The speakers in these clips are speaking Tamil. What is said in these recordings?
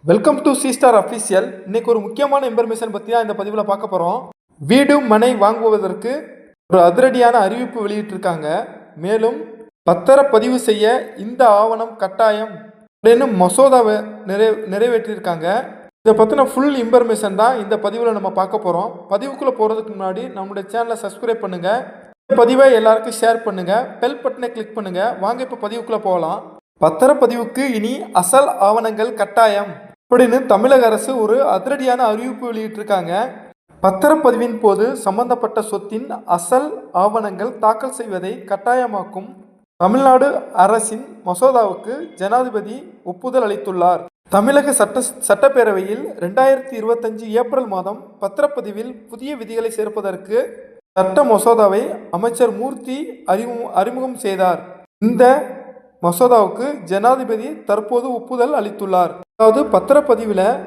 Welcome to C star official. இன்னைக்கு ஒரு முக்கியமான இன்ஃபர்மேஷன் பற்றி தான் இந்த பதிவில் பார்க்க போகிறோம். வீடு மனை வாங்குவதற்கு ஒரு அதிரடியான அறிவிப்பு வெளியிட்டிருக்காங்க. மேலும் பத்திரப்பதிவு செய்ய இந்த ஆவணம் கட்டாயம் அப்படின்னு மசோதாவை நிறைவேற்றியிருக்காங்க. இதை பற்றின ஃபுல் இன்ஃபர்மேஷன் தான் இந்த பதிவில் நம்ம பார்க்க போகிறோம். பதிவுக்குள்ளே போகிறதுக்கு முன்னாடி நம்மளுடைய சேனலை சப்ஸ்கிரைப் பண்ணுங்கள். இந்த பதிவை எல்லாருக்கும் ஷேர் பண்ணுங்கள். பெல் பட்டனை கிளிக் பண்ணுங்கள். வாங்க இப்போ பதிவுக்குள்ளே போகலாம். பத்திரப்பதிவுக்கு இனி அசல் ஆவணங்கள் கட்டாயம் அப்படின்னு தமிழக அரசு ஒரு அதிரடியான அறிவிப்பு வெளியிட்டிருக்காங்க. பத்திரப்பதிவின் போது சம்பந்தப்பட்ட சொத்தின் அசல் ஆவணங்கள் தாக்கல் செய்வதை கட்டாயமாக்கும் தமிழ்நாடு அரசின் மசோதாவுக்கு ஜனாதிபதி ஒப்புதல் அளித்துள்ளார். தமிழக சட்டப்பேரவையில் 2025 ஏப்ரல் மாதம் பத்திரப்பதிவில் புதிய விதிகளை சேர்ப்பதற்கு சட்ட மசோதாவை அமைச்சர் மூர்த்தி அறிமுகம் செய்தார். இந்த மசோதாவுக்கு ஜனாதிபதி தற்போது ஒப்புதல் அளித்துள்ளார். அதாவது பத்திரப்பதிவில்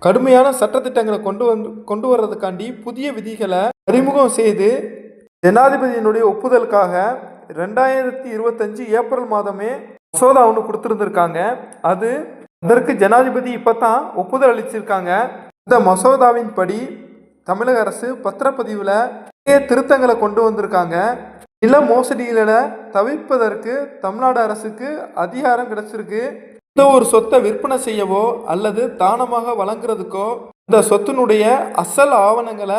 கடுமையான சட்டத்திட்டங்களை கொண்டு வர்றதுக்காண்டி புதிய விதிகளை அறிமுகம் செய்து ஜனாதிபதியினுடைய ஒப்புதலுக்காக 2025 ஏப்ரல் மாதமே மசோதா ஒன்று கொடுத்துருந்துருக்காங்க. அதற்கு ஜனாதிபதி இப்போ தான் ஒப்புதல் அளிச்சிருக்காங்க. இந்த மசோதாவின் படி தமிழக அரசு பத்திரப்பதிவில் திருத்தங்களை கொண்டு வந்திருக்காங்க. நில மோசடிகளை தவிர்ப்பதற்கு தமிழ்நாடு அரசுக்கு அதிகாரம் கிடைச்சிருக்கு. இந்த ஒரு சொத்தை விற்பனை செய்யவோ அல்லது தானமாக வழங்குறதுக்கோ இந்த சொத்தினுடைய அசல் ஆவணங்களை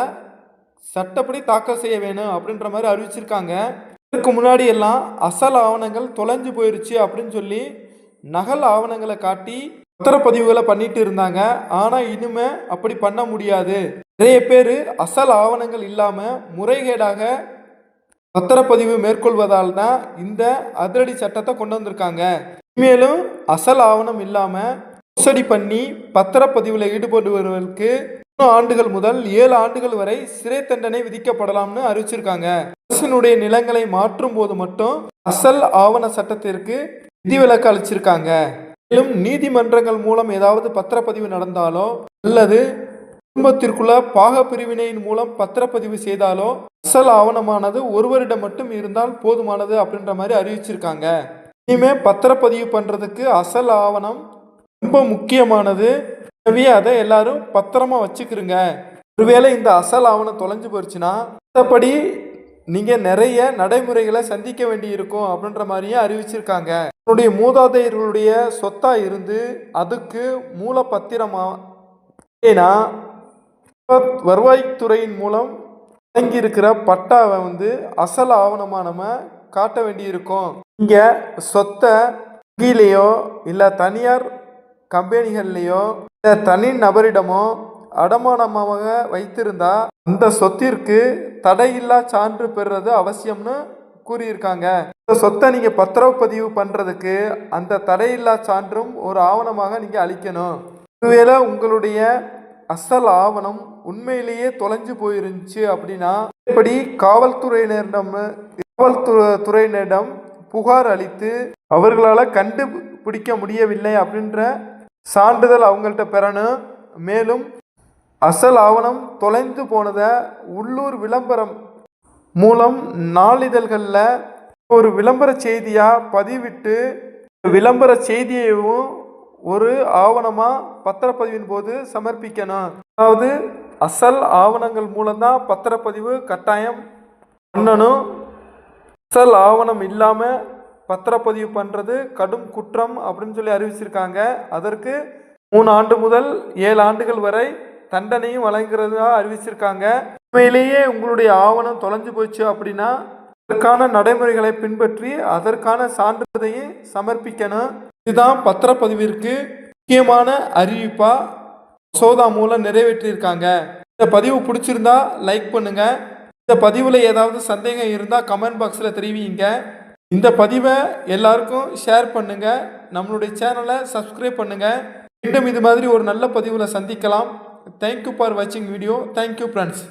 சட்டப்படி தாக்கல் செய்ய வேணும் அப்படின்ற மாதிரி அறிவிச்சிருக்காங்க. இதுக்கு முன்னாடி எல்லாம் அசல் ஆவணங்கள் தொலைஞ்சு போயிருச்சு அப்படின்னு சொல்லி நகல் ஆவணங்களை காட்டி பத்திரப்பதிவுகளை பண்ணிட்டு இருந்தாங்க. ஆனால் இனிமே அப்படி பண்ண முடியாது. நிறைய பேர் அசல் ஆவணங்கள் இல்லாமல் முறைகேடாக பத்திரப்பதிவு மேற்கொள்வதால் தான் இந்த அதிரடி சட்டத்தை கொண்டு வந்திருக்காங்க. இனிமேலும் அசல் ஆவணம் இல்லாமல் மோசடி பண்ணி பத்திரப்பதிவில் ஈடுபடுபவர்களுக்கு 3 ஆண்டுகள் முதல் 7 ஆண்டுகள் வரை சிறை தண்டனை விதிக்கப்படலாம்னு அறிவிச்சிருக்காங்க. அரசினுடைய நிலங்களை மாற்றும் போது மட்டும் அசல் ஆவண சட்டத்திற்கு விதிவிலக்கு அளிச்சிருக்காங்க. மேலும் நீதிமன்றங்கள் மூலம் ஏதாவது பத்திரப்பதிவு நடந்தாலோ அல்லது குடும்பத்திற்குள்ள பாக பிரிவினையின் மூலம் பத்திரப்பதிவு செய்தாலோ அசல் ஆவணமானது ஒருவரிடம் மட்டும் இருந்தால் போதுமானது அப்படின்ற மாதிரி அறிவிச்சிருக்காங்க. இனிமே பத்திரப்பதிவு பண்றதுக்கு அசல் ஆவணம் ரொம்ப முக்கியமானது. எனவே அதை எல்லாரும் பத்திரமா வச்சுக்கிறங்க. ஒருவேளை இந்த அசல் ஆவணம் தொலைஞ்சு போயிடுச்சுன்னா மற்றபடி நீங்க நிறைய நடைமுறைகளை சந்திக்க வேண்டி இருக்கும் அப்படின்ற மாதிரியே அறிவிச்சிருக்காங்க. என்னுடைய மூதாதையர்களுடைய சொத்தா இருந்து அதுக்கு மூல பத்திரமா ஏன்னா வருவாய்த்துறையின் மூலம் வழங்கி இருக்கிற பட்டாவை அசல் ஆவணமாக நம்ம காட்ட வேண்டி இருக்கும். இங்கே சொத்தை வங்கியிலையோ இல்லை தனியார் கம்பெனிகள்லையோ இல்லை தனி நபரிடமோ அடமானமாக வைத்திருந்தா அந்த சொத்திற்கு தடையில்லா சான்று பெறுறது அவசியம்னு கூறியிருக்காங்க. இந்த சொத்தை நீங்கள் பத்திரப்பதிவு பண்ணுறதுக்கு அந்த தடையில்லா சான்றும் ஒரு ஆவணமாக நீங்கள் அளிக்கணும். ஒருவேளை உங்களுடைய அசல் ஆவணம் உண்மையிலேயே தொலைஞ்சு போயிருந்துச்சு அப்படின்னா இப்படி காவல்துறையினரிடம் புகார் அளித்து அவர்களால் கண்டுபிடிக்க முடியவில்லை அப்படின்ற சான்றிதழ் அவங்கள்ட்ட பெறணும். மேலும் அசல் ஆவணம் தொலைந்து போனதை உள்ளூர் விளம்பரம் மூலம் நாளிதழ்களில் ஒரு விளம்பர செய்தியாக பதிவிட்டு விளம்பர செய்தியையும் ஒரு ஆவணமாக பத்திரப்பதிவின் போது சமர்ப்பிக்கணும். அதாவது அசல் ஆவணங்கள் மூலம்தான் பத்திரப்பதிவு கட்டாயம் பண்ணணும். அசல் ஆவணம் இல்லாமல் பத்திரப்பதிவு பண்ணுறது கடும் குற்றம் அப்படின்னு சொல்லி அறிவிச்சிருக்காங்க. அதற்கு 3 ஆண்டு முதல் 7 ஆண்டுகள் வரை தண்டனையும் வழங்குறதா அறிவிச்சிருக்காங்க. உண்மையிலேயே உங்களுடைய ஆவணம் தொலைஞ்சு போச்சு அப்படின்னா அதற்கான நடைமுறைகளை பின்பற்றி அதற்கான சான்றிதழையும் சமர்ப்பிக்கணும். இதுதான் பத்திரப்பதிவிற்கு முக்கியமான அறிவிப்பா மசோதா மூலம் நிறைவேற்றியிருக்காங்க. இந்த பதிவு பிடிச்சிருந்தா லைக் பண்ணுங்க. இந்த பதிவில் ஏதாவது சந்தேகம் இருந்தால் கமெண்ட் பாக்ஸில் தெரிவிங்க. இந்த பதிவை எல்லாருக்கும் ஷேர் பண்ணுங்க. நம்மளுடைய சேனலை சப்ஸ்கிரைப் பண்ணுங்க. மீண்டும் இது மாதிரி ஒரு நல்ல பதிவில் சந்திக்கலாம். தேங்க்யூ ஃபார் வாட்சிங் வீடியோ. Thank you friends.